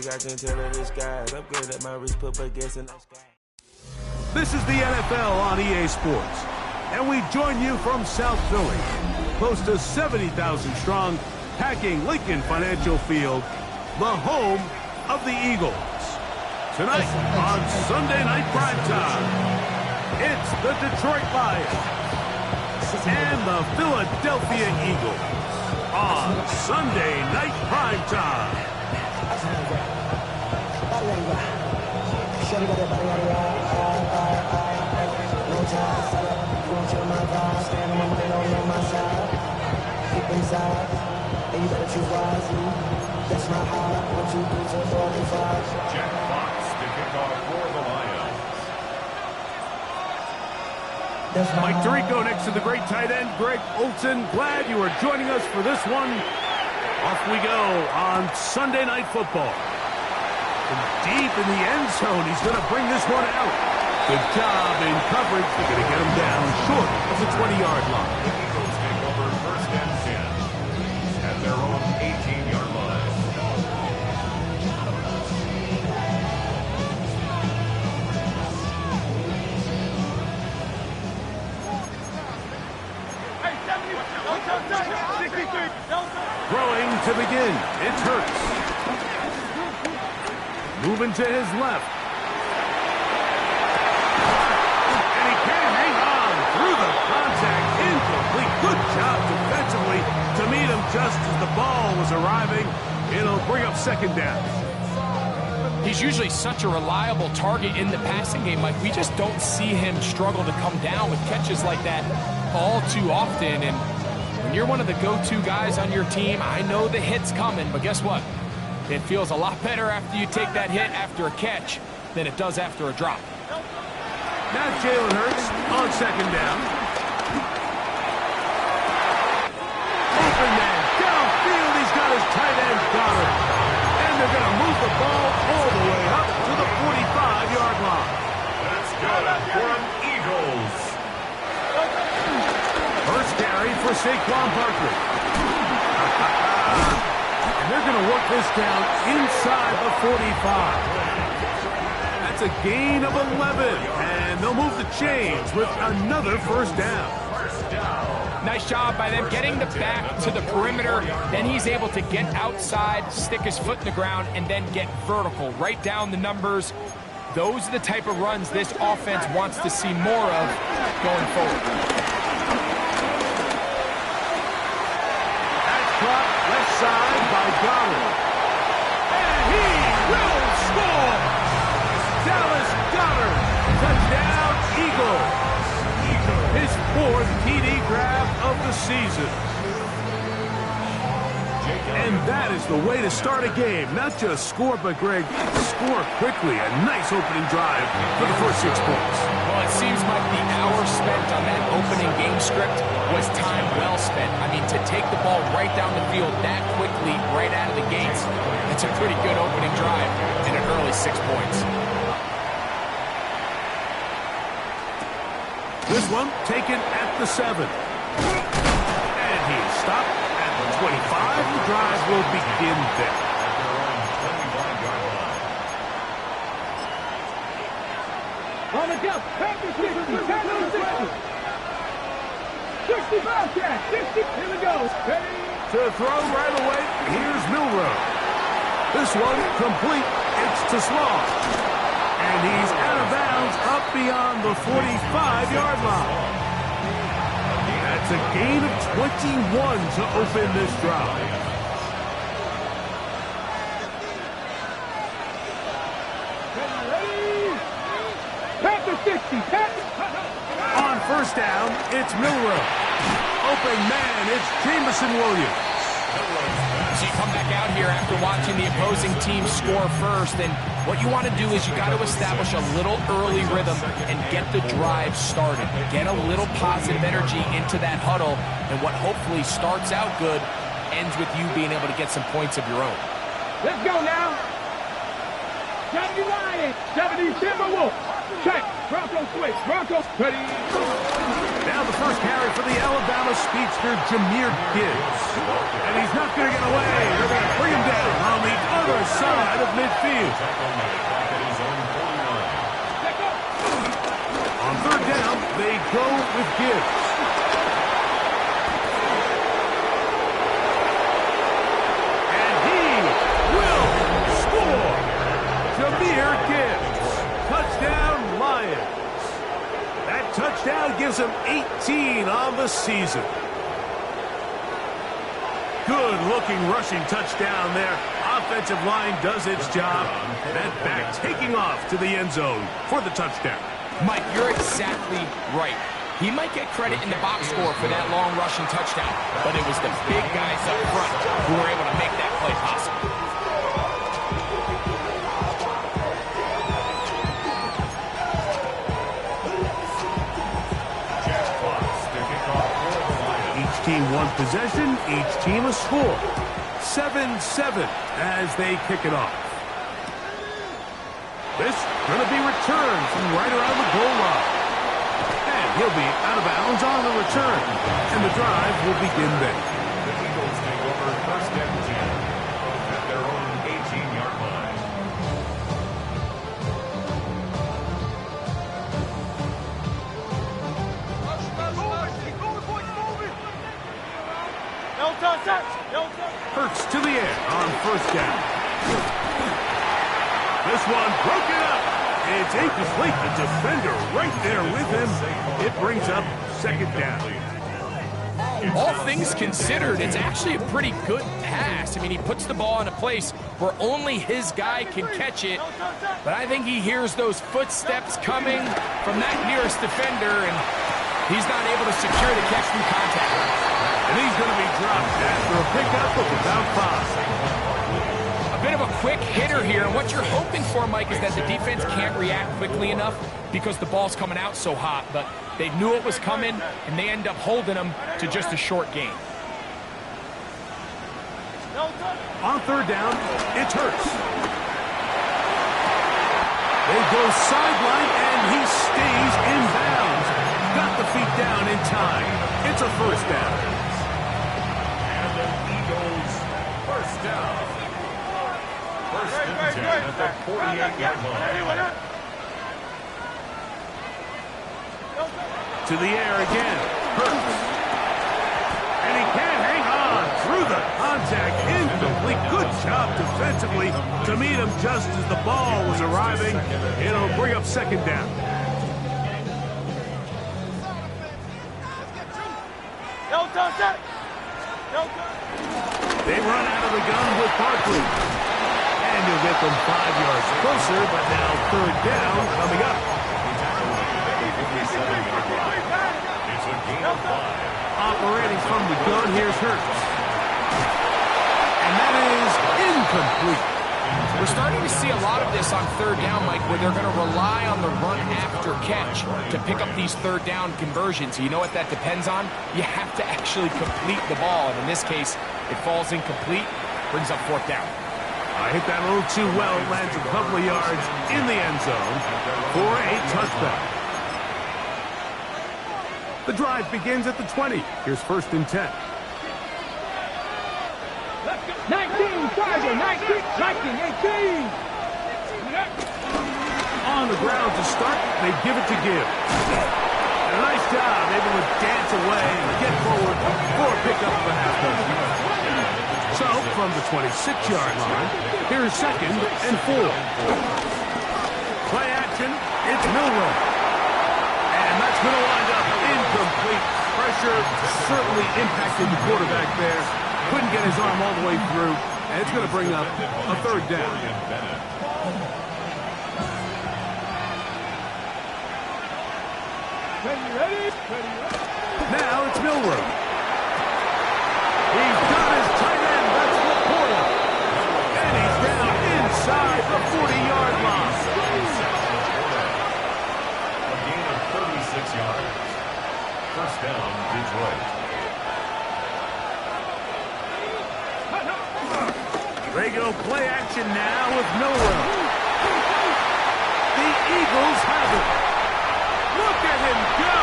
I can tell her the skies. I'm good at my wrist, put baguettes in the sky. This is the NFL on EA Sports, and we join you from South Philly, close to 70,000 strong, packing Lincoln Financial Field, the home of the Eagles. Tonight on Sunday Night Primetime, it's the Detroit Lions and the Philadelphia Eagles on Sunday Night Primetime. Jack Fox to kick off for the Lions. Mike Tirico next to the great tight end, Greg Olsen. Glad you are joining us for this one. Off we go on Sunday Night Football. And deep in the end zone, he's going to bring this one out. Good job in coverage. They're going to get him down short of the 20-yard line. The Eagles take over first and 10 at their own 18-yard line. Throwing to begin. It's Hurts. Moving to his left. And he can't hang on through the contact. Incomplete. Good job defensively to meet him just as the ball was arriving. It'll bring up second down. He's usually such a reliable target in the passing game. Like, we just don't see him struggle to come down with catches like that all too often. And when you're one of the go-to guys on your team, I know the hit's coming, but guess what? It feels a lot better after you take that hit after a catch than it does after a drop. Now Jalen Hurts on second down. Open man downfield. He's got his tight end Goddard. And they're going to move the ball all the way up to the 45-yard line. That's good for an Eagles. First carry for Saquon Barkley. And they're going to work this down inside the 45. That's a gain of 11. And they'll move the chains with another first down. Nice job by them getting the back to the perimeter. Then he's able to get outside, stick his foot in the ground, and then get vertical. Right down the numbers. Those are the type of runs this offense wants to see more of going forward. Caught left side by Goddard. And he will score! Dallas Goddard, touchdown Eagles. His fourth TD grab of the season. And that is the way to start a game. Not just score, but Greg, score quickly. A nice opening drive for the first 6 points. Well, it seems like the hour spent on that opening game script was time well spent. I mean, to take the ball right down the field that quickly, right out of the gates, it's a pretty good opening drive and an early 6 points. This one taken at the 7. And he's stopped at the 25. The drive will begin there. On the jump, Packers 60, 65 catch, 60, here we go. Ready? To throw right away, here's Milroe. This one complete, it's to Slaw. And he's out of bounds up beyond the 45-yard line. That's a gain of 21 to open this drive. Packers 60, On first down, it's Milroe. Open man, it's Jameson Williams. So you come back out here after watching the opposing team score first, and what you want to do is you got to establish a little early rhythm and get the drive started. Get a little positive energy into that huddle, and what hopefully starts out good ends with you being able to get some points of your own. let's go now. 70 Lions, 70 Timberwolves. Check, Bronco switch, Bronco ready. Now the first carry for the Alabama speedster, Jahmyr Gibbs. And he's not going to get away. They're going to bring him down on the other side of midfield. field. Tackle made back at his own 49. On third down, they go with Gibbs. And he will score. Jahmyr Gibbs. Touchdown, Lions. That touchdown gives them 18 on the season. Good-looking rushing touchdown there. Offensive line does its job. That back taking off to the end zone for the touchdown. Mike, you're exactly right. He might get credit in the box score for that long rushing touchdown, but it was the big guys up front who were able to make that play possible. Each team one possession, each team a score. 7-7 as they kick it off. This going to be returned from right around the goal line. And he'll be out of bounds on the return. And the drive will begin then. The Eagles take over first and 10 at their own 18-yard line. Hurts to the air on first down. This one broken up. It's incomplete. The defender right there with him. It brings up second down. All things considered, it's actually a pretty good pass. I mean, he puts the ball in a place where only his guy can catch it. But I think he hears those footsteps coming from that nearest defender, and he's not able to secure the catch through contact. And he's going to be dropped after a pickup of about 5. A bit of a quick hitter here, and what you're hoping for, Mike, is that the defense can't react quickly enough because the ball's coming out so hot. But they knew it was coming, and they end up holding them to just a short gain. On third down, it's Hurts. They go sideline, and he stays in bounds. Got the feet down in time. It's a first down. And the Eagles first down. First and 10 at the 48-yard line. To the air again. Hurts. And he can't hang on through the contact. Incomplete. Good job defensively to meet him just as the ball was arriving. It'll bring up second down. They run out of the gun with Barkley. And you'll get them 5 yards closer, but now third down coming up. It's a gain of 5. Operating from the gun, here's Hurts. And that is incomplete. We're starting to see a lot of this on third down, Mike, where they're going to rely on the run after catch to pick up these third down conversions. You know what that depends on? You have to actually complete the ball, and in this case, it falls incomplete, brings up fourth down. I hit that a little too well, lands a couple of yards in the end zone for a touchdown. The drive begins at the 20. Here's first and 10. 19, Tiger, 19, 18. On the ground to start, they give it to Gibbs. And a nice job, able to dance away and get forward for a pickup of a half dozen yards. So, from the 26-yard line, here's second and 4. Play action, it's Milroe. And that's going to wind up incomplete. Pressure certainly impacted the quarterback there. Couldn't get his arm all the way through, and it's going to bring up a third down. Ready? Now it's Milroe. He's got his tight end, that's Laporta. And he's down inside the 40-yard line. A gain of 36 yards. First down, Detroit. They go play action now with Milroe. The Eagles have it. Look at him go.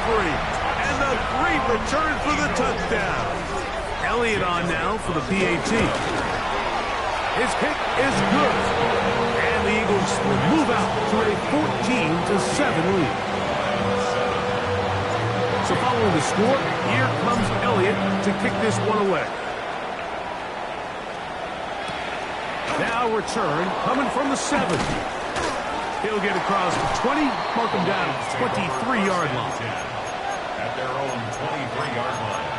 delivery. And the great return for the touchdown. Elliott on now for the PAT. His kick is good. And the Eagles will move out to a 14-7 lead. So following the score, here comes Elliott to kick this one away. Now return coming from the 7. He'll get across the 20, mark him down at the 23-yard line. At their own 23-yard line.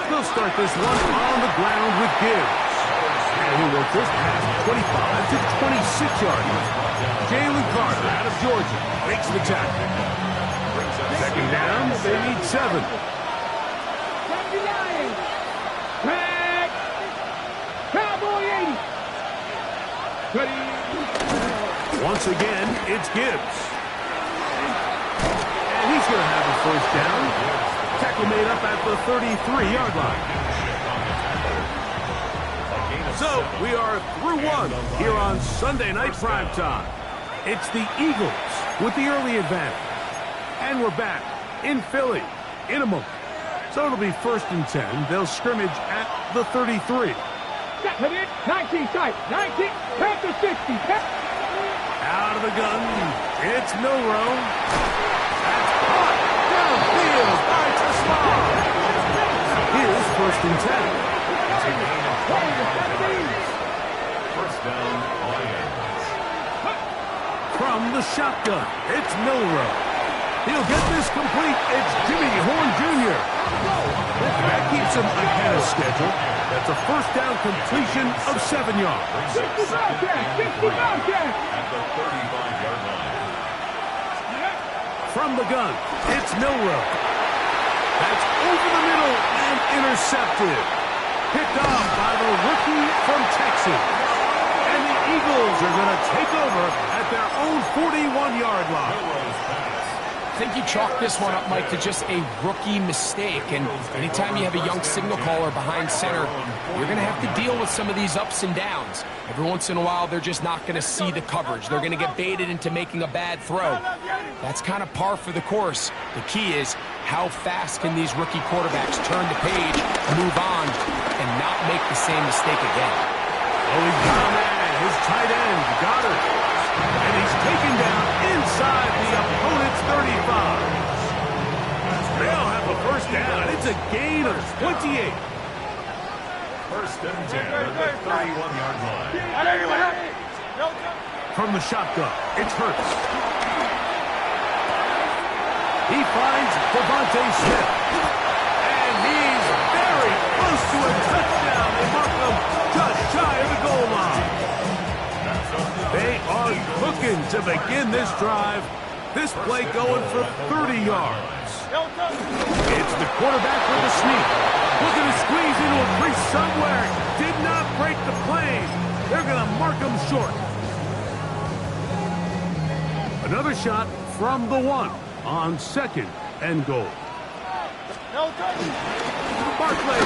They'll start this one on the ground with Gibbs. And he will just pass 25 to 26-yard line. Jalen Carter out of Georgia makes the tackle. Second down, they need 7. Back. Cowboy 80. Once again, it's Gibbs. And he's going to have a first down. Tackle made up at the 33-yard line. So we are through one here on Sunday Night Primetime. It's the Eagles with the early advantage. And we're back in Philly in a moment. So it'll be 1st and 10. They'll scrimmage at the 33. 19 tight. 19. Back to 60. Out of the gun. It's Milroe. That's caught downfield by Tesla. Here's 1st and 10. First down, Lions. From the shotgun, it's Milroe. He'll get this complete. It's Jimmy Horn Jr. That keeps him ahead of schedule. That's a first down completion of 7 yards. 60 Bobcat. At the 35-yard line. From the gun, it's Milroe. That's over the middle and intercepted. Picked off by the rookie from Texas. And the Eagles are going to take over at their own 41-yard line. I think you chalk this one up, Mike, to just a rookie mistake. And anytime you have a young signal caller behind center, you're going to have to deal with some of these ups and downs. Every once in a while, they're just not going to see the coverage. They're going to get baited into making a bad throw. That's kind of par for the course. The key is how fast can these rookie quarterbacks turn the page, move on, and not make the same mistake again. Oh, he's got a man. His tight end, Goddard. And he's taken down inside the opponent's 35. They'll have a first down. It's a gain of 28. First and 10 at the 31-yard line. From the shotgun, it's Hurts. He finds Devontae Smith. And he's very close to a touchdown. They mark him just shy of the goal line. They are cooking to begin this drive. This play going for 30 yards. It's the quarterback with the sneak. Looking to squeeze into a crease somewhere. Did not break the plane. They're going to mark him short. Another shot from the 1 on 2nd and goal. Barkley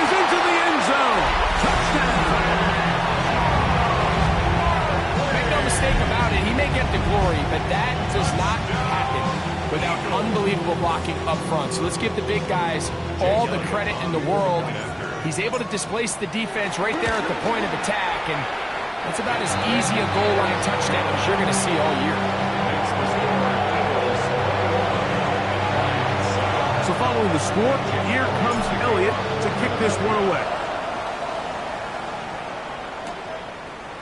is into the end zone. Touchdown. Mistake about it, he may get the glory, but that does not happen without unbelievable blocking up front. So let's give the big guys all the credit in the world. He's able to displace the defense right there at the point of attack, and that's about as easy a goal line touchdown as you're going to see all year. So following the score, here comes Elliott to kick this one away.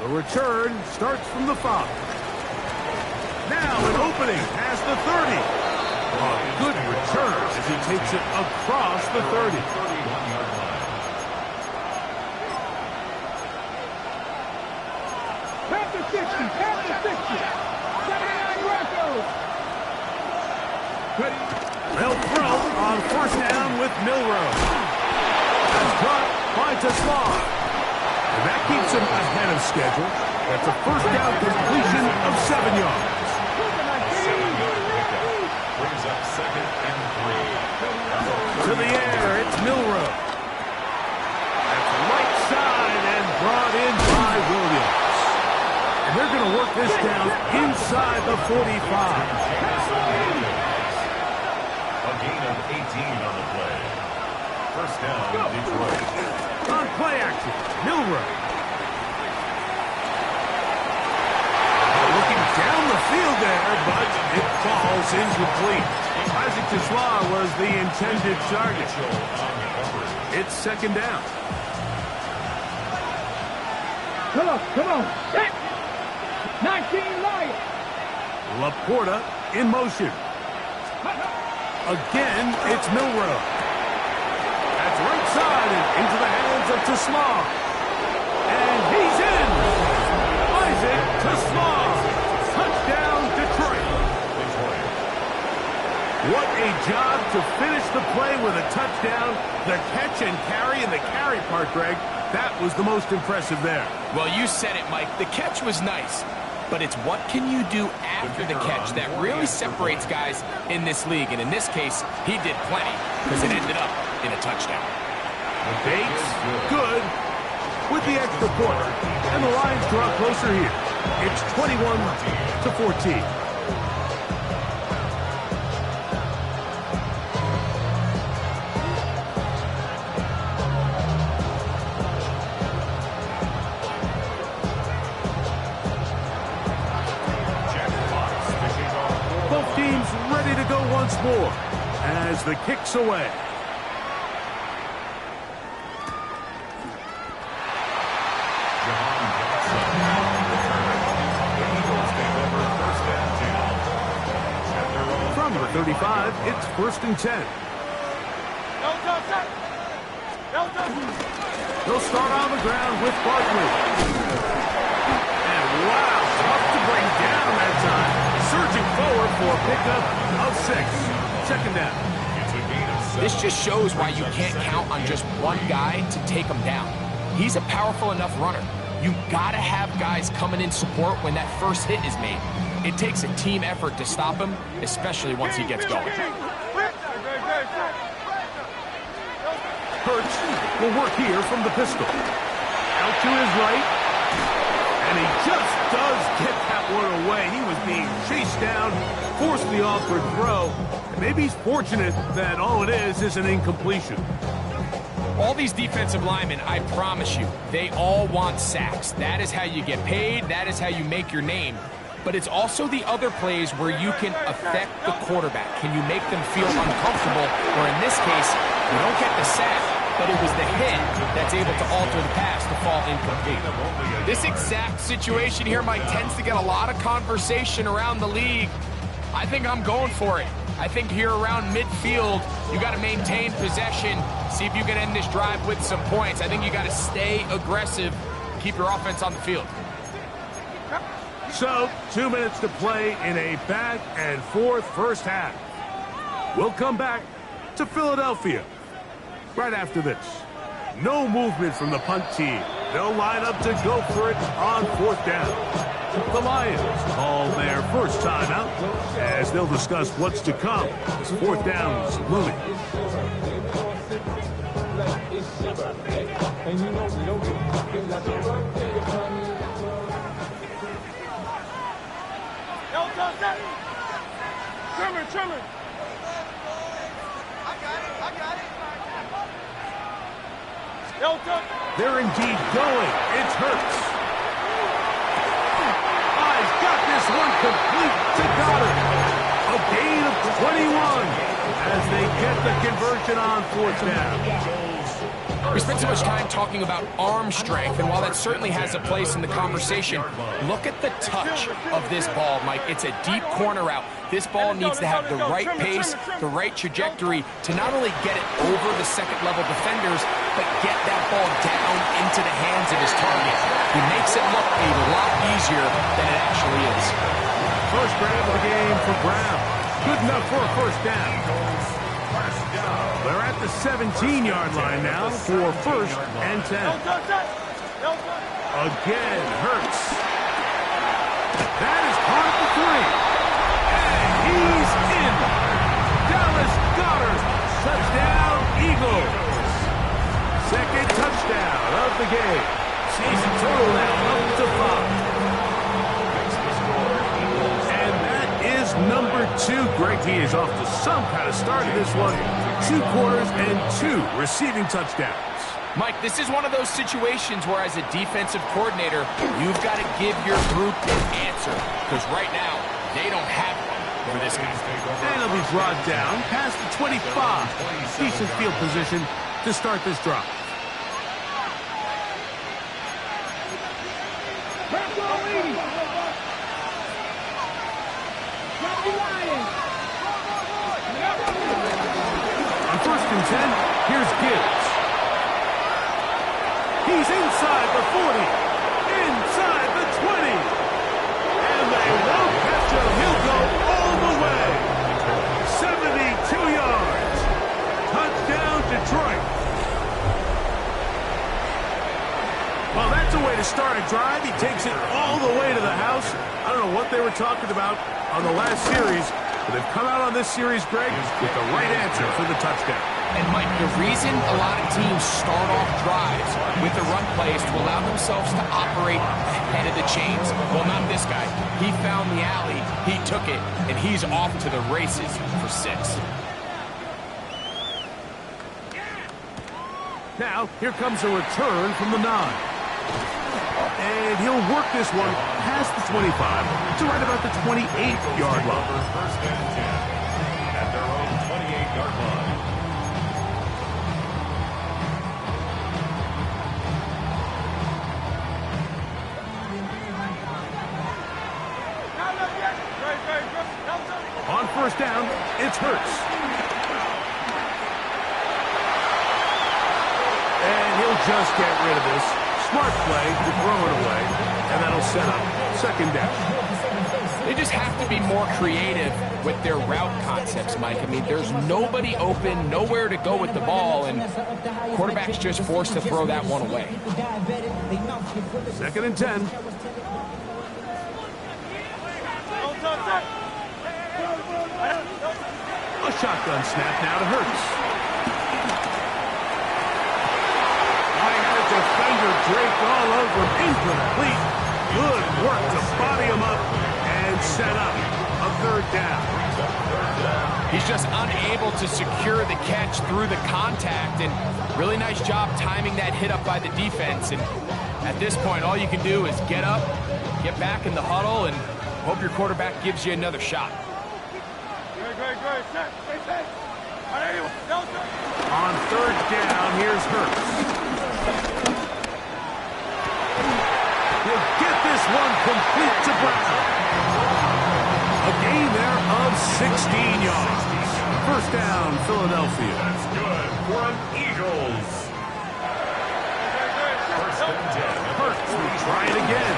The return starts from the 5. Now an opening past the 30. A good return as he takes it across the 30. Past the 60. Past the 60. 79 Broncos. They'll throw on 1st down with Milroe. That's caught by Tesla. And that keeps him ahead of schedule. That's a first down completion of 7 yards. 7-yard pickup brings up 2nd and 3. the 45. A gain of 18 on the play. First down, Detroit. On play action, Milroe. Looking down the field there, but it falls incomplete. Isaac Tesla was the intended target. It's second down. Come on. Set. 19 Lions. Laporta in motion. Again, it's Milroe. That's right side and into the hands of Tesla. And he's in. Isaac Tesla. Touchdown, Detroit. What a job to finish the play with a touchdown. The catch and carry, and the carry part, Greg, that was the most impressive there. Well, you said it, Mike. The catch was nice, but it's what can you do after the catch that really separates guys in this league. And in this case, he did plenty because it ended up in a touchdown. Bates, good, with the extra point. And the Lions draw closer here. It's 21-14. Both teams ready to go once more as the kick's away. From the 35, it's 1st and 10. They'll start on the ground with Barkley. And wow, tough to bring down that time. Surging forward for a pickup of 6. Second down. This just shows why you can't count on just one guy to take him down. He's a powerful enough runner. You've got to have guys coming in support when that first hit is made. It takes a team effort to stop him, especially once he gets going. Hurts will work here from the pistol. Out to his right. And he just does get that one away. He was being chased down, forced the awkward throw. And maybe he's fortunate that all it is an incompletion. All these defensive linemen, I promise you, they all want sacks. That is how you get paid. That is how you make your name. But it's also the other plays where you can affect the quarterback. Can you make them feel uncomfortable? Or in this case, you don't get the sack, but it was the hit that's able to alter the pass to fall incomplete. This exact situation here, Mike, tends to get a lot of conversation around the league. I think I'm going for it. I think here around midfield, you got to maintain possession, see if you can end this drive with some points. I think you got to stay aggressive, keep your offense on the field. So, 2 minutes to play in a back-and-forth first half. We'll come back to Philadelphia right after this. No movement from the punt team. They'll line up to go for it on 4th down. The Lions call their first timeout as they'll discuss what's to come as 4th down is looming. Trimmer. They're indeed going. It's Hurts. He's got this one complete to Goddard. A gain of 21 as they get the conversion on 4th down. We spent so much time talking about arm strength, and while that certainly has a place in the conversation, look at the touch of this ball, Mike. It's a deep corner route. This ball needs to have the right pace, the right trajectory to not only get it over the second-level defenders, but get that ball down into the hands of his target. He makes it look a lot easier than it actually is. First grab of the game for Brown. Good enough for a first down. They're at the 17-yard line now for 1st and 10. Again, Hurts. That is caught at the 3. And he's in. Dallas Goedert. Touchdown, Eagles. Second touchdown of the game. Season total now up to 5. And is number 2. Greg, he is off to some kind of start in this one. 2 quarters and 2 receiving touchdowns. Mike, this is one of those situations where as a defensive coordinator, you've got to give your group an answer. Because right now, they don't have one for this guy. And he'll be brought down past the 25. Decent field position to start this drive. On 1st and 10, here's Gibbs. He's inside the 40, inside the 20, and they won't catch him. He'll go all the way. 72 yards. Touchdown, Detroit. Well, that's a way to start a drive. He takes it all the way to the house. I don't know what they were talking about on the last series, but they've come out on this series, Greg, with the right answer for the touchdown. And, Mike, the reason a lot of teams start off drives with the run play is to allow themselves to operate ahead of the chains. Well, not this guy. He found the alley, he took it, and he's off to the races for 6. Now, here comes a return from the 9. And he'll work this one past the 25 to right about the 28-yard line. First and 10 at their own 28-yard line. On 1st down, it's Hurts. And he'll just get rid of this. Smart play to throw it away, and that'll set up 2nd down. They just have to be more creative with their route concepts, Mike. I mean, there's nobody open, nowhere to go with the ball, and quarterback's just forced to throw that one away. 2nd and 10. A shotgun snap now to Hurts. I had a defender draped all over him. Incomplete. Good work to body him up and set up a 3rd down. He's just unable to secure the catch through the contact, and really nice job timing that hit up by the defense. And at this point, all you can do is get up, get back in the huddle, and hope your quarterback gives you another shot. On 3rd down, here's Hurts. He'll get this one complete to Brown. A gain there of 16 yards. 1st down, Philadelphia. That's good for an Eagles. 1st and 10. Hurts will try it again.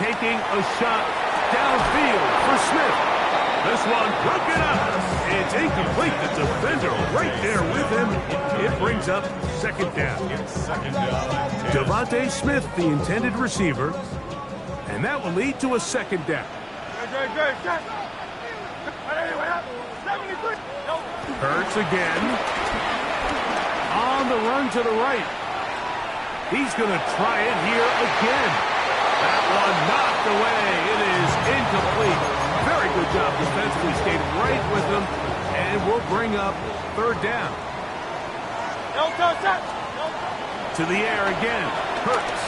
Taking a shot downfield for Smith. This one broken up. It's incomplete. The defender right there with him. It brings up 2nd down. 2nd down. Devontae Smith, the intended receiver. And that will lead to a 2nd down. Hurts again. On the run to the right. He's going to try it here again. That one knocked away. It is incomplete. Very good job defensively. Stayed right with him. And we'll bring up 3rd down. To the air again. Hurts.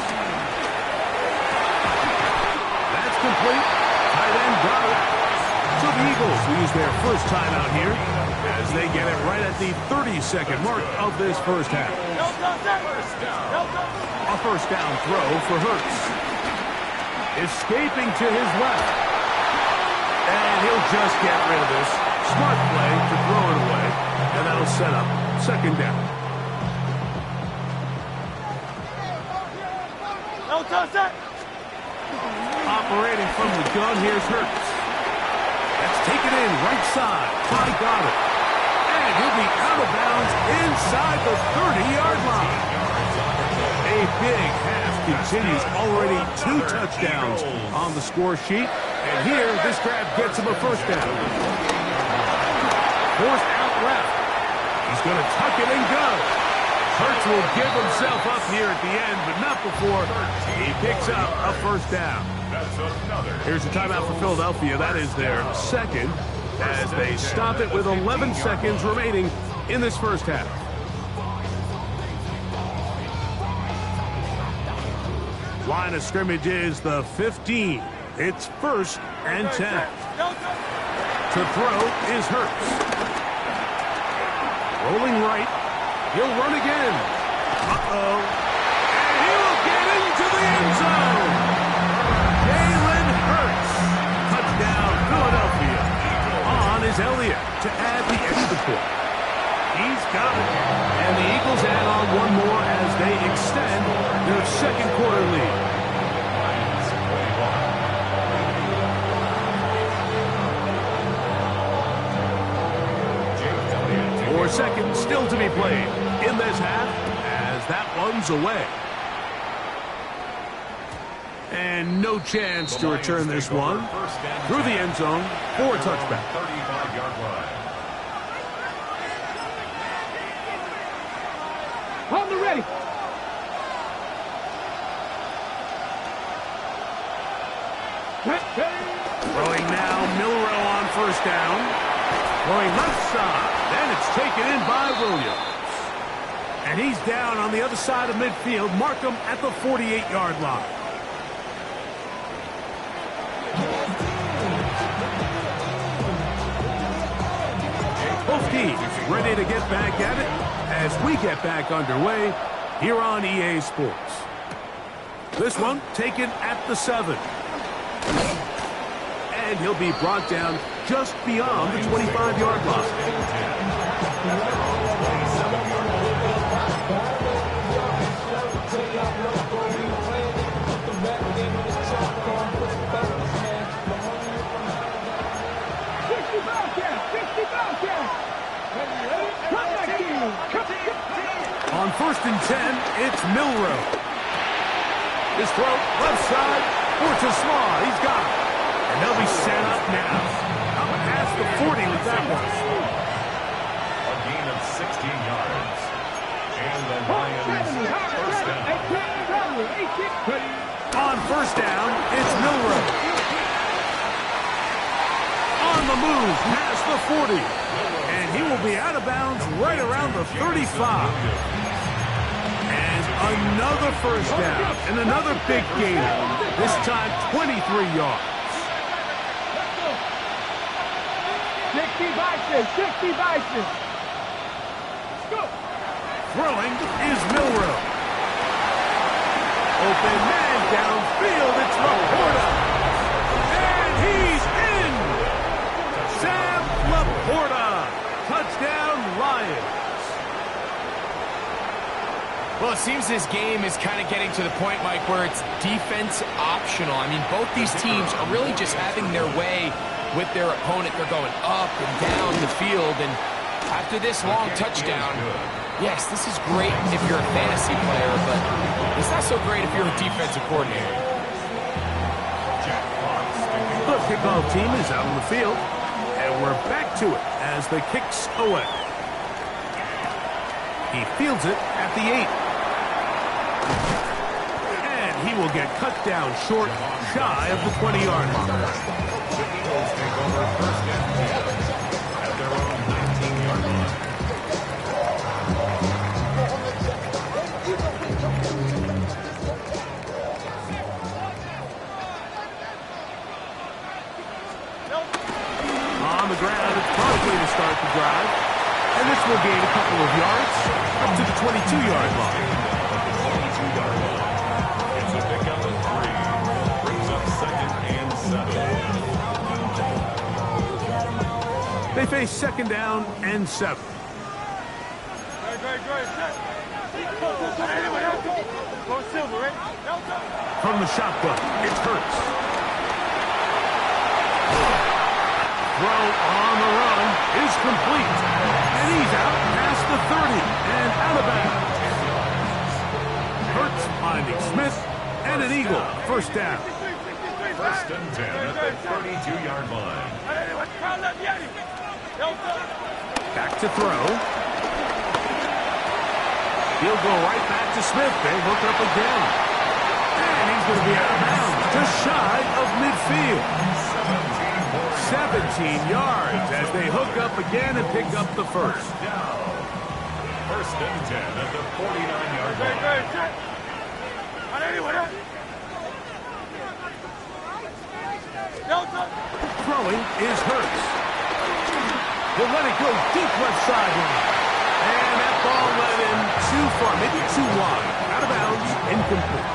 That's complete. Tight end got it. So the Eagles lose their first time out here as they get it right at the 32nd mark of this first half. A 1st down throw for Hurts. Escaping to his left. And he'll just get rid of this. Smart play to throw it away. And that'll set up 2nd down. Operating from the gun, here's Hurts. That's taken in right side by Goddard. And he'll be out of bounds inside the 30-yard line. A big half continues. Already 2 touchdowns on the score sheet. And here, this grab gets him a 1st down. Forced out left. He's going to tuck it and go. Hurts will give himself up here at the end, but not before he picks up a first down. That's another. Here's a timeout for Philadelphia. That is their second, as they stop it with 11 seconds remaining in this first half. Line of scrimmage is the 15. It's 1st and 10. To throw is Hurts. Rolling right. He'll run again. Uh-oh. And he will get into the end zone. Jalen Hurts. Touchdown, Philadelphia. On is Elliott to add the extra point. He's got it. And the Eagles add on one more as they extend their second quarter lead. More seconds still to be played in this half as that one's away. And no chance to return this one through the end zone for a touchback. 35-yard line. On the ready. Throwing now, Milroe on first down. Throwing left side. Then it's taken in by Williams. And he's down on the other side of midfield. Mark him at the 48-yard line. Both teams ready to get back at it as we get back underway here on EA Sports. This one taken at the 7. And he'll be brought down just beyond the 25-yard line. On 1st and 10, it's Milroe. His throw, left side, Fortescue. He's got it. And they'll be set up now. Up past the 40 with that one. A gain of 16 yards. And the Lions first down. On first down, it's Milroe. On the move, past the 40. And he will be out of bounds right around the 35. And another first down. And another big gain. This time 23 yards. 60 Bison. Throwing is Milroe. Open man downfield. It's Laporta. And he's in. Sam Laporta. Touchdown, Lions. Well, it seems this game is kind of getting to the point, Mike, where it's defense optional. I mean, both these teams are really just having their way with their opponent. They're going up and down the field, and after this long touchdown, yes, this is great if you're a fantasy player, but it's not so great if you're a defensive coordinator. The kickoff team is out on the field, and we're back to it as the kick's away. He fields it at the 8. And he will get cut down short, shy of the 20-yard line. Take over 1st and 10 at their own 19-yard line. On the ground, it's probably to start the drive. And this will gain a couple of yards up to the 22-yard line. It's a pickup of 3. Brings up 2nd and 7. They face 2nd down and 7. From the shotgun, it's Hurts. Throw on the run is complete. And he's out past the 30 and out of bounds. Hurts finding Smith and an Eagle. First down. 1st and 10 at the 32-yard line. Back to throw. He'll go right back to Smith. They hook up again. And he's going to be out of bounds, just shy of midfield. 17 yards as they hook up again and pick up the first. First and 10 at the 49-yard line. Throwing is Hurts. He'll let it go deep left sideline. And that ball led him too far, maybe too wide. Out of bounds, incomplete.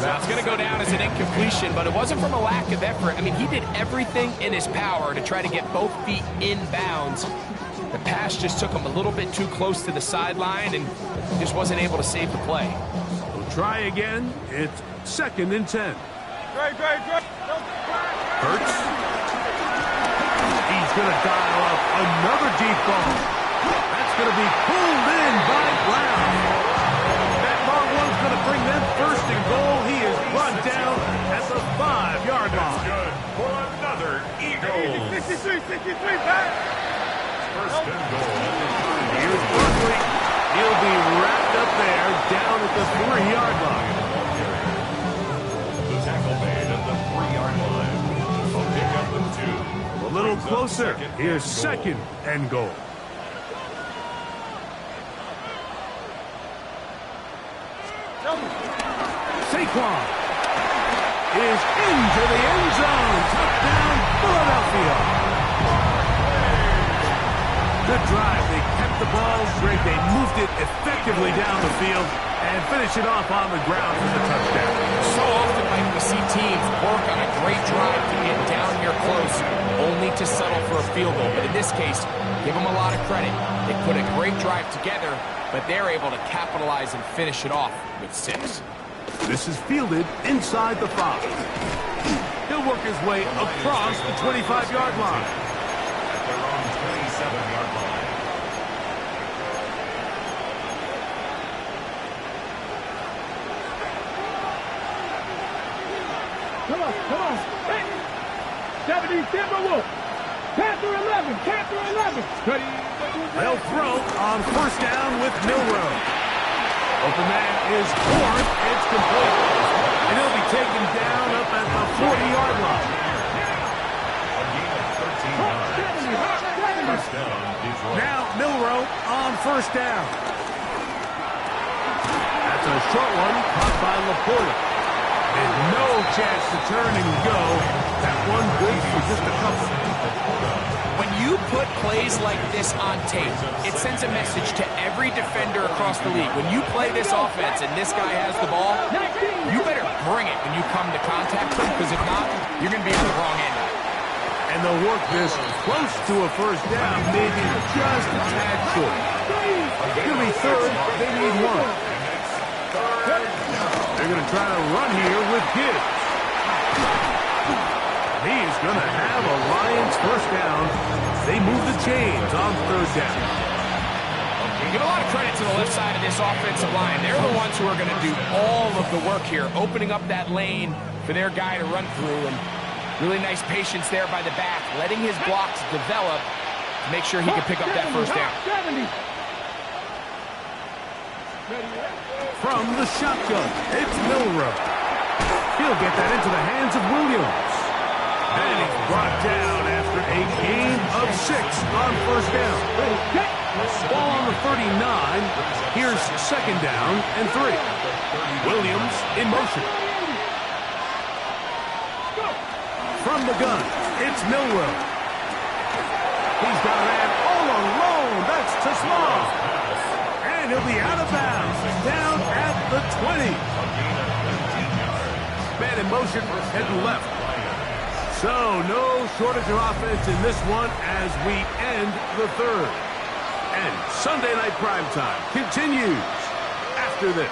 Well, it's going to go down as an incompletion, but it wasn't from a lack of effort. I mean, he did everything in his power to try to get both feet in bounds. The pass just took him a little bit too close to the sideline, and he just wasn't able to save the play. We'll try again. It's 2nd and 10. Hurts. He's going to dial up another deep ball. That's going to be pulled in by Brown. That long one's going to bring them first and goal. He is run down at the 5-yard line. Good for another Eagles. 63, back. First and goal at the 5. Here's Barkley. He'll be wrapped up there down at the 3-yard line. The tackle made at the 3-yard line. I'll pick up the 2. A little closer. Here's 2nd and goal. Saquon is into the end zone. Touchdown, Philadelphia. Good drive. They kept the ball straight. They moved it effectively down the field and finish it off on the ground for the touchdown. So often, Mike, we see teams work on a great drive to get down here close, only to settle for a field goal. But in this case, give them a lot of credit. They put a great drive together, but they're able to capitalize and finish it off with 6. This is fielded inside the 5. He'll work his way across the 25-yard line. At their own 27-yard line. Come on. Hey. 70 Timberwolves. Panther 11. They'll throw on first down with Milroe. Open man is Ford. It's complete. And he'll be taken down up at the 40-yard line. A gain of 13 yards. First down, Detroit. Now Milroe on first down. That's a short one caught by Laporta. And no chance to turn and go. That one good for just a couple. When you put plays like this on tape, it sends a message to every defender across the league. When you play this offense and this guy has the ball, you better bring it when you come to contact him, because if not, you're going to be on the wrong end. And they'll work this close to a first down, maybe just a tad short. It'll be 3rd. They need 1. They're going to try to run here with Gibbs. He's going to have a Lions first down. They move the chains on 3rd down. Give a lot of credit to the left side of this offensive line. They're the ones who are going to do all of the work here, opening up that lane for their guy to run through. And really nice patience there by the back, letting his blocks develop to make sure he can pick up that first down. From the shotgun, it's Milroe. He'll get that into the hands of Williams. And he's brought down after a gain of 6 on first down. Ball on the 39. Here's 2nd down and 3. Williams in motion. From the gun, it's Milroe. He's got a man all alone. That's Tasman. And he'll be out of bounds, down at the 20. Man in motion, heading left. So, no shortage of offense in this one as we end the 3rd. And Sunday Night Primetime continues after this.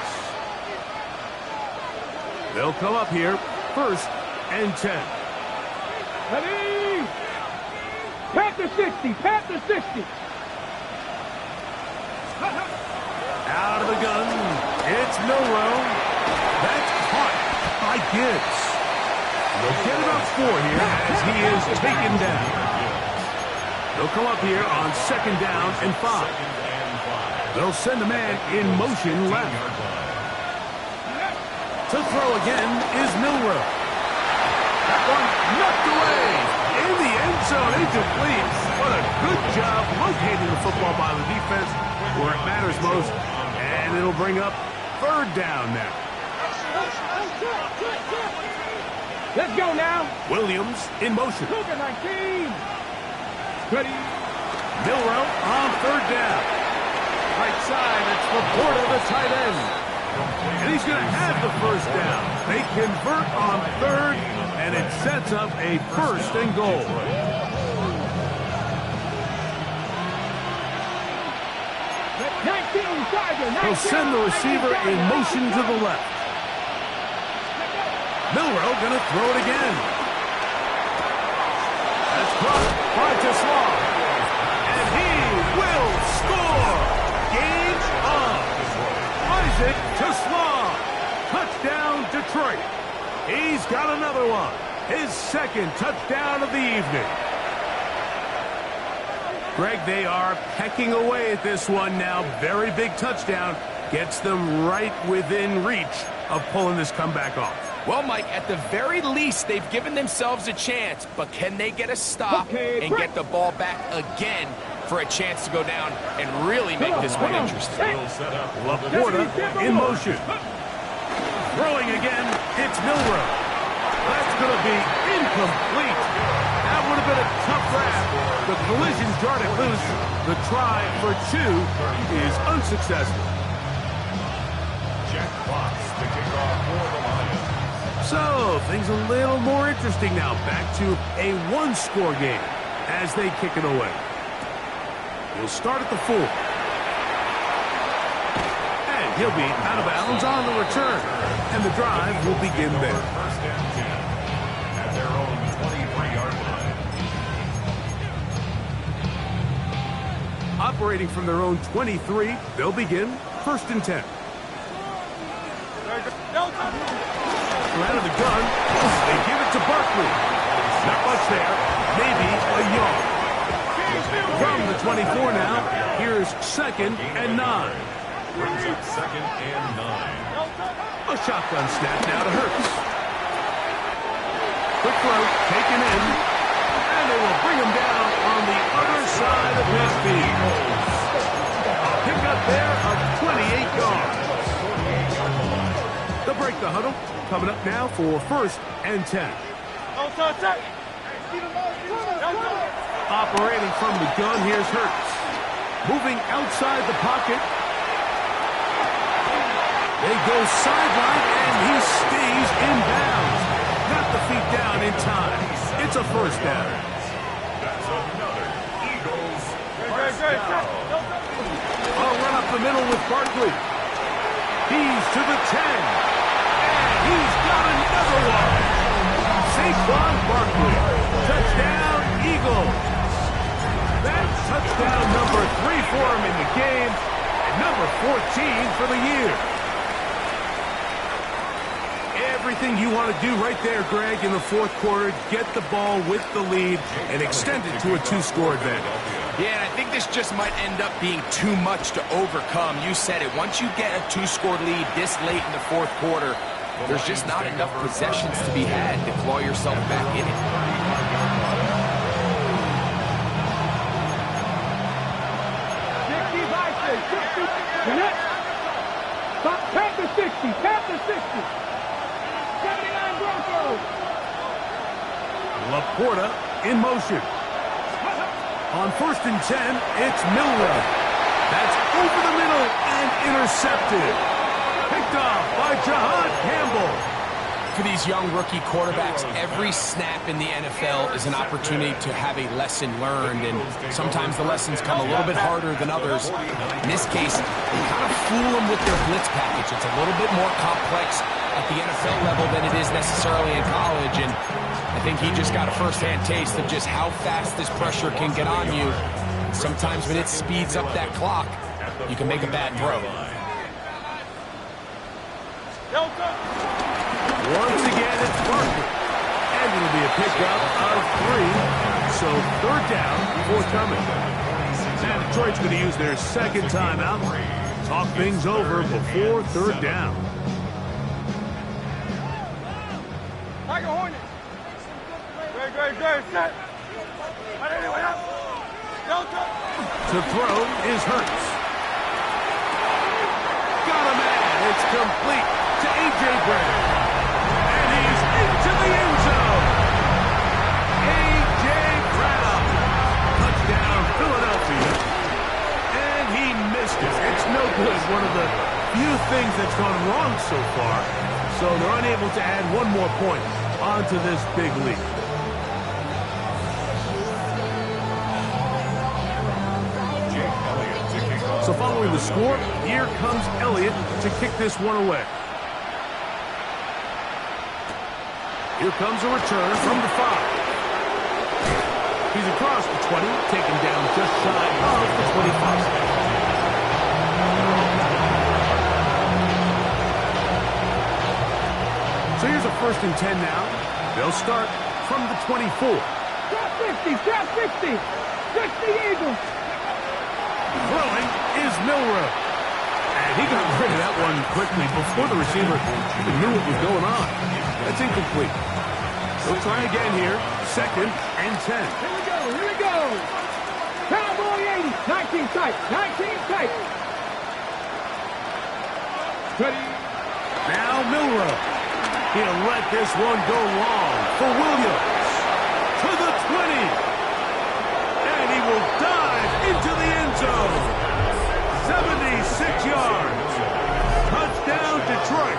They'll come up here, 1st and 10. Ready? Panther 60. Out of the gun, it's Milroe. That's caught by Gibbs. They'll get about 4 here as he is taken down. They'll come up here on 2nd down and 5. They'll send a man in motion left. To throw again is Milroe. That one knocked away in the end zone, incomplete. What a good job locating the football by the defense where it matters most. And it'll bring up third down now. Let's go now. Williams in motion. Cougar 19. Ready. Milroe on third down. Right side, it's Laporta, the tight end. And he's going to have the first down. They convert on third, and it sets up a first and goal. They'll send the receiver in motion to the left. Milroe going to throw it again. That's caught by Tesla. And he will score. Game on. Isaac Tesla. Touchdown, Detroit. He's got another one. His second touchdown of the evening. Greg, they are pecking away at this one now. Very big touchdown. Gets them right within reach of pulling this comeback off. Well, Mike, at the very least, they've given themselves a chance, but can they get a stop and get the ball back again for a chance to go down and really make this one interesting? Laporta in motion. Throwing again, it's Milroe. That's going to be incomplete. That would have been a tough grab. The collision jarred it loose. The try for two is unsuccessful. Jack Fox to kick off for the Lions. So, things a little more interesting now. Back to a one-score game as they kick it away. He'll start at the 4. And he'll be out of bounds on the return. And the drive will begin there. First and 10 at their own 23-yard line. Operating from their own 23, they'll begin first and 10. Out of the gun, they give it to Barkley. Not much there, maybe a yard. From the 24 now, here's second and 9. Brings up second and 9. A shotgun snap now to Hurts. Quick throw, taken in, and they will bring him down on the other side of his feet. A pickup there of 28 yards. They'll break the huddle. Coming up now for first and 10. Operating from the gun, here's Hurts. Moving outside the pocket. They go sideline, and he stays in bounds. Got the feet down in time. It's a first down. That's another Eagles first down. I'll run up the middle with Barkley. He's to the 10. He's got another one. Saquon Barkley. Touchdown, Eagles. That's touchdown number 3 for him in the game, and number 14 for the year. Everything you want to do right there, Greg, in the fourth quarter. Get the ball with the lead and extend it to a 2-score advantage. Yeah, and I think this just might end up being too much to overcome. You said it. Once you get a 2-score lead this late in the fourth quarter, there's just not enough possessions to be had to claw yourself back in it. 60. Tap the 60. Tap the 60. 79 Broncos. Laporta in motion. On first and 10, it's Milroe. That's over the middle and intercepted. Picked off by Jahan Campbell. For these young rookie quarterbacks, every snap in the NFL is an opportunity to have a lesson learned, and sometimes the lessons come a little bit harder than others. In this case, they kind of fool them with their blitz package. It's a little bit more complex at the NFL level than it is necessarily in college, and I think he just got a first-hand taste of just how fast this pressure can get on you. Sometimes when it speeds up that clock, you can make a bad throw. Once again, it's Barkley. And it'll be a pickup of 3. So third down forthcoming. And Detroit's going to use their second timeout. Talk things over before third down. Tiger Hornet. Great, set. To throw is Hurts. Got a man. It's complete to A.J. Brown. And he's into the end zone. A.J. Brown. Touchdown, Philadelphia. And he missed it. It's no good. One of the few things that's gone wrong so far. So they're unable to add one more point onto this big lead. So following the score, here comes Elliott to kick this one away. Here comes a return from the 5. He's across the 20, taken down just shy of the 25. So here's a 1st and 10 now. They'll start from the 24. Drop 50, 60 Eagles. Throwing is Milroe. And he got rid of that one quickly before the receiver even knew what was going on. That's incomplete. They'll try again here. 2nd and 10. Here we go. Cowboy 80. 19 tight. Ready. Now Milroe. He'll let this one go long for Williams. To the 20. And he will dive into the end zone. 76 yards. Touchdown, Detroit.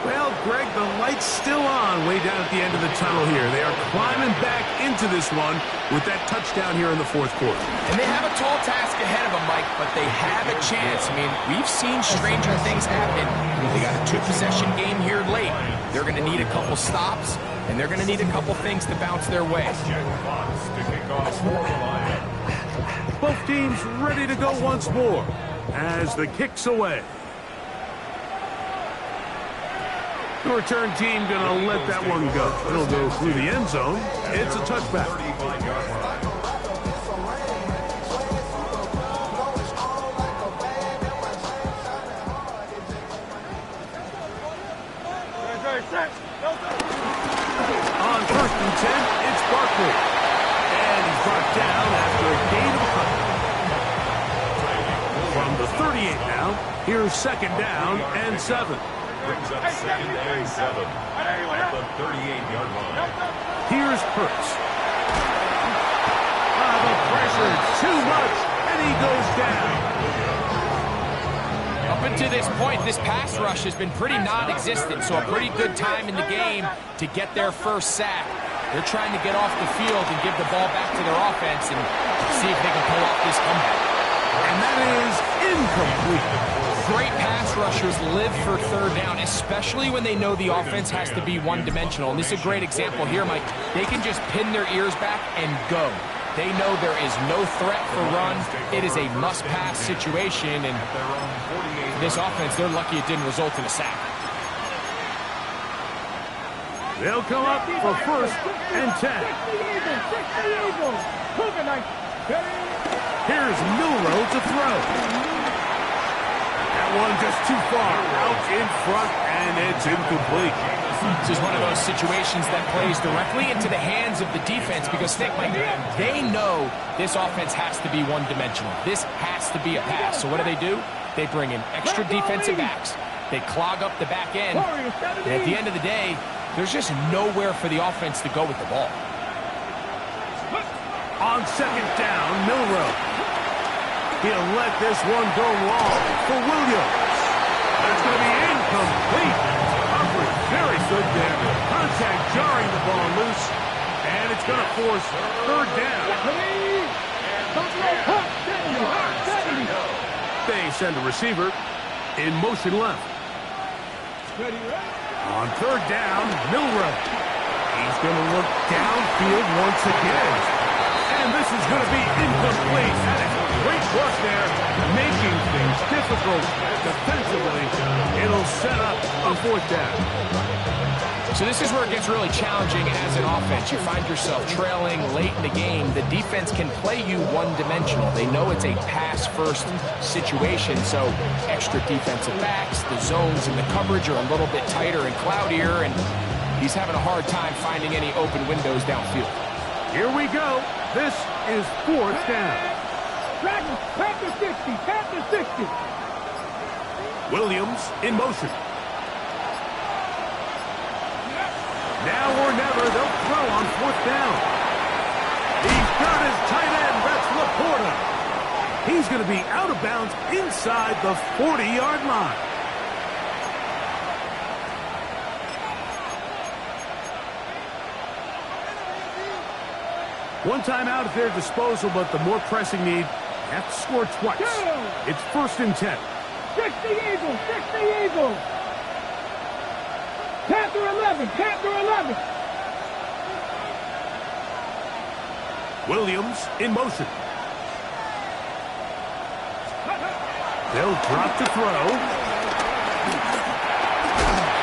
Well, Greg, the light's still on way down at the end of the tunnel here. They are climbing back into this one with that touchdown here in the 4th quarter. And they have a tall task ahead of them, Mike, but they have a chance. I mean, we've seen stranger things happen. They got a 2-possession game here late. They're going to need a couple stops, and they're going to need a couple things to bounce their way. Both teams ready to go once more as the kick's away. The return team going to let that one go. It'll go through the end zone. It's a touchback. On 1st and 10, it's Barkley. And he's brought down after a gain of a couple. From the 38 now, here's 2nd down and 7. Brings up 2nd and 7 at the 38-yard line. Here's Hurts. The pressure too much, and he goes down. Up until this point, this pass rush has been pretty non-existent, so a pretty good time in the game to get their first sack. They're trying to get off the field and give the ball back to their offense and see if they can pull off this comeback. And that is incomplete. Great pass rushers live for 3rd down, especially when they know the offense has to be one-dimensional. And this is a great example here, Mike. They can just pin their ears back and go. They know there is no threat for run. It is a must-pass situation, and this offense, they're lucky it didn't result in a sack. They'll come up for 1st and 10. Here's Milroe to throw. That one just too far out in front, and it's incomplete. This is one of those situations that plays directly into the hands of the defense because, Nick, they know this offense has to be one-dimensional. This has to be a pass. So what do? They bring in extra defensive backs. They clog up the back end. And at the end of the day, there's just nowhere for the offense to go with the ball. On 2nd down, Milroe. He'll let this one go long for Williams. That's going to be incomplete. Coverage very good there. Contact jarring the ball loose. And it's going to force 3rd down. They send a receiver in motion left. On 3rd down, Milroe. He's going to look downfield once again. And this is going to be incomplete. That is a great work there, making things difficult defensively. It'll set up a 4th down. So this is where it gets really challenging as an offense. You find yourself trailing late in the game. The defense can play you one-dimensional. They know it's a pass-first situation, so extra defensive backs, the zones and the coverage are a little bit tighter and cloudier, and he's having a hard time finding any open windows downfield. Here we go. This is 4th down. Panther 60, Panther 60. Williams in motion. Now or never, they'll throw on 4th down. He's got his tight end. That's Laporta. He's going to be out of bounds inside the 40-yard line. One timeout at their disposal, but the more pressing need, have to score twice. It's 1st and 10. 60 Eagles, 60 Eagles. Panther 11, Panther 11. Williams in motion. They'll drop to throw.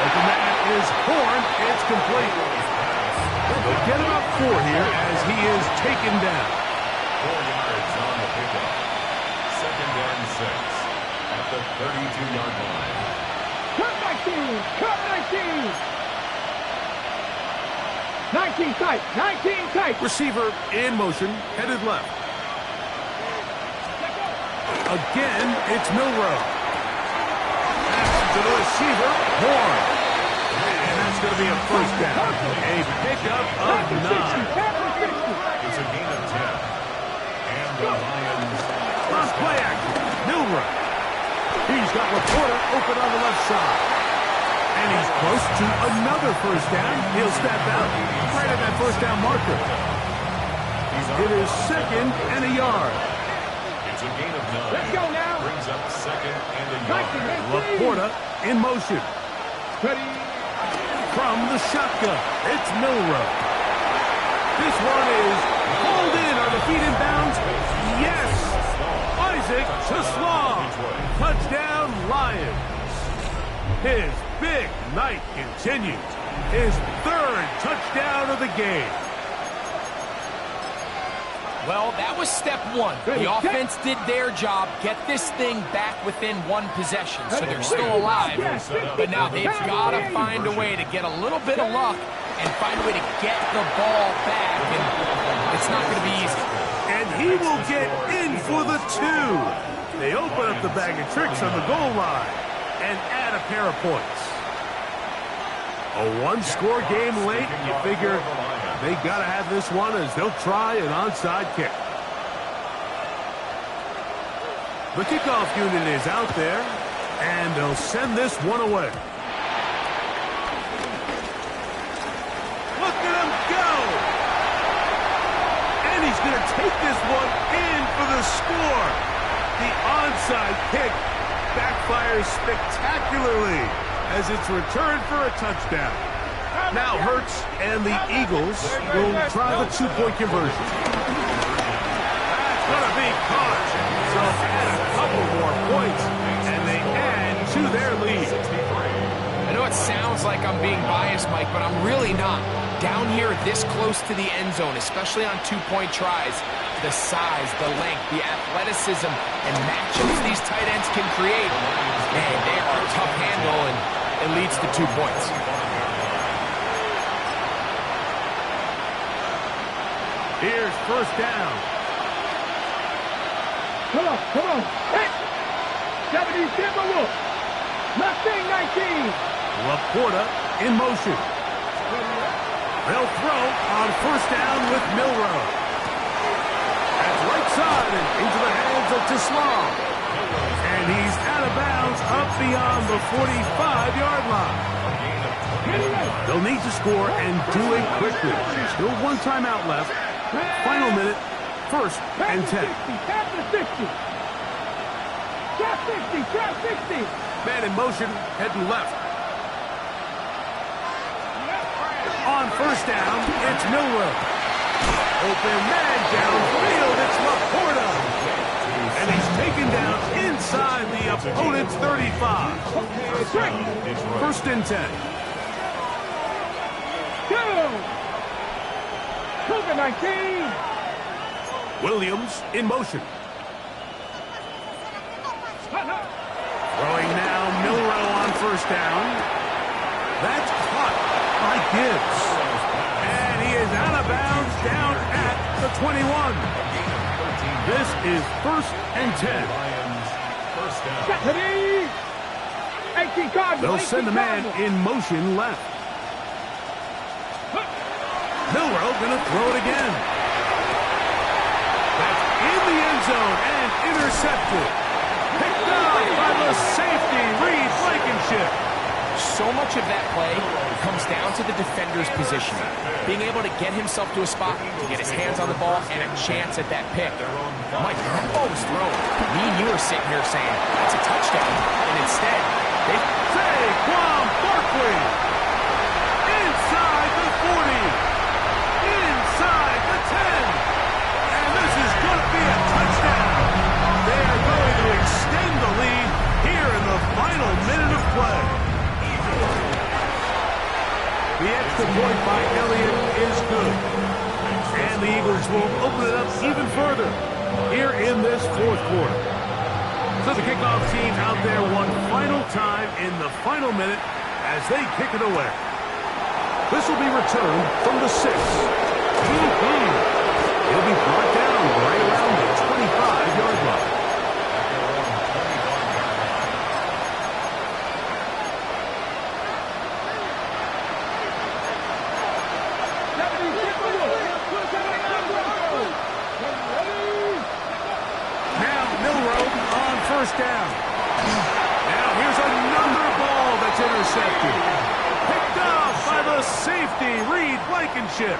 Open that is Horn. It's complete. They'll get him up 4 here as he is taken down. 4 yards on the pickup. 2nd and 6 at the 32-yard line. Cut 19, cut 19. 19 tight, 19 tight. Receiver in motion, headed left. Again, it's Milroe. Pass to the receiver, Horn. And that's going to be a 1st down. A pickup of 9. It's a gain of 10. And the Lions On play action, Milroe. He's got Laporta open on the left side. And he's close to another 1st down. He'll step out right at that 1st down marker. It is 2nd and a yard. It's a gain of 9. Let's go now. Brings up 2nd and a yard. Laporta in motion. Ready. From the shotgun, it's Milroe. This one is hauled in on the feet in bounds. Yes! Isaac Toussaint. Touchdown, Lions. His big night continues. His 3rd touchdown of the game. Well, that was step 1. The offense did their job, get this thing back within 1 possession, so they're still alive. But now they've got to find a way to get a little bit of luck and find a way to get the ball back, and it's not going to be easy. And he will get in for the 2. They open up the bag of tricks on the goal line and add a pair of points. A 1-score game late, you figure they got to have this one as they'll try an onside kick. The kickoff unit is out there, and they'll send this one away. Look at him go! And he's going to take this one in for the score. The onside kick backfires spectacularly as it's returned for a touchdown. Now Hurts and the Eagles will try the 2-point conversion. That's going to be caught. So add a couple more points, and they add to their lead. I know it sounds like I'm being biased, Mike, but I'm really not. Down here this close to the end zone, especially on 2-point tries, the size, the length, the athleticism, and matchups these tight ends can create, man, they are a tough handle, and it leads to 2 points. Here's 1st down. Come on. Hit. 70 Timberwolves. Left wing 19. Laporta in motion. They'll throw on 1st down with Milroe. That's right side and into the hands of Toussaint. And he's out of bounds up beyond the 45-yard line. They'll need to score and do it quickly. Still 1 timeout left. Final minute, 1st and 10. Panther 60. Trap 60. Trap 60. Man in motion, heading left. On 1st down, it's Milroe. Open man downfield, it's Laporta. And he's taken down inside the opponent's 35. 1st and 10. COVID-19. Williams in motion. Throwing now, Milroe on first down. That's caught by Gibbs. And he is out of bounds down at the 21. This is 1st and 10. They'll send a man in motion left. Milroe gonna throw it again. That's in the end zone and intercepted. Picked up by the safety, Reed Blankenship. So much of that play comes down to the defender's positioning. Being able to get himself to a spot, to get his hands on the ball, and a chance at that pick. Mike, that ball was thrown. Me and you are sitting here saying, that's a touchdown. And instead, they... Saquon Barkley! Inside the 40! Inside the 10! And this is going to be a touchdown! They are going to extend the lead here in the final minute of play. The extra point by Elliott is good. And the Eagles will open it up even further here in this fourth quarter. So the kickoff team out there one final time in the final minute as they kick it away. This will be returned from the 6. It'll be brought down right around the 25-yard line. First down. Now here's another ball that's intercepted. Picked up by the safety, Reed Blankenship.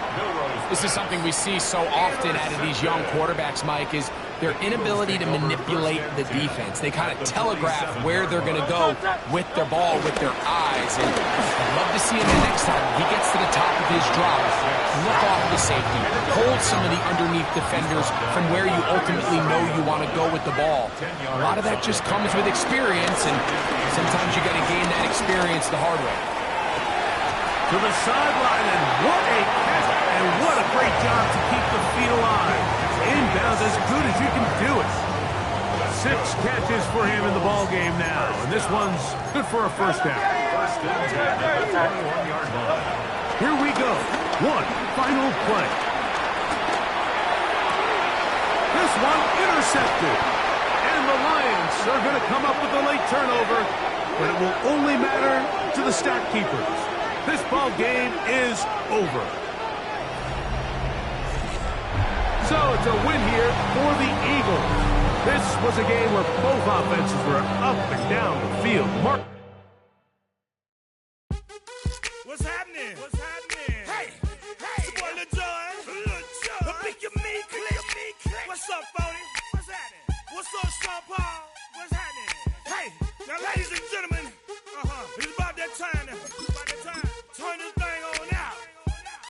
This is something we see so often out of these young quarterbacks, Mike, is their inability to manipulate the defense. They kind of telegraph where they're going to go with their ball, with their eyes. And I'd love to see him the next time he gets to the top of his drop. Look off the safety. Hold some of the underneath defenders from where you ultimately know you want to go with the ball. A lot of that just comes with experience, and sometimes you got to gain that experience the hard way. To the sideline, and what a catch, and what a great job to keep the feet alive. Inbounds as good as you can do it. 6 catches for him in the ball game now, and this one's good for a first down. Here we go. One final play. This one intercepted. And the Lions are going to come up with a late turnover, but it will only matter to the stat keepers. This ball game is over. So it's a win here for the Eagles. This was a game where both offenses were up and down the field. What's happening? What's happening? Hey, it's your boy Lil Jon. Pick your meat click. What's up, Phony? What's happening? What's up, Sean Paul? What's happening? Hey, now ladies and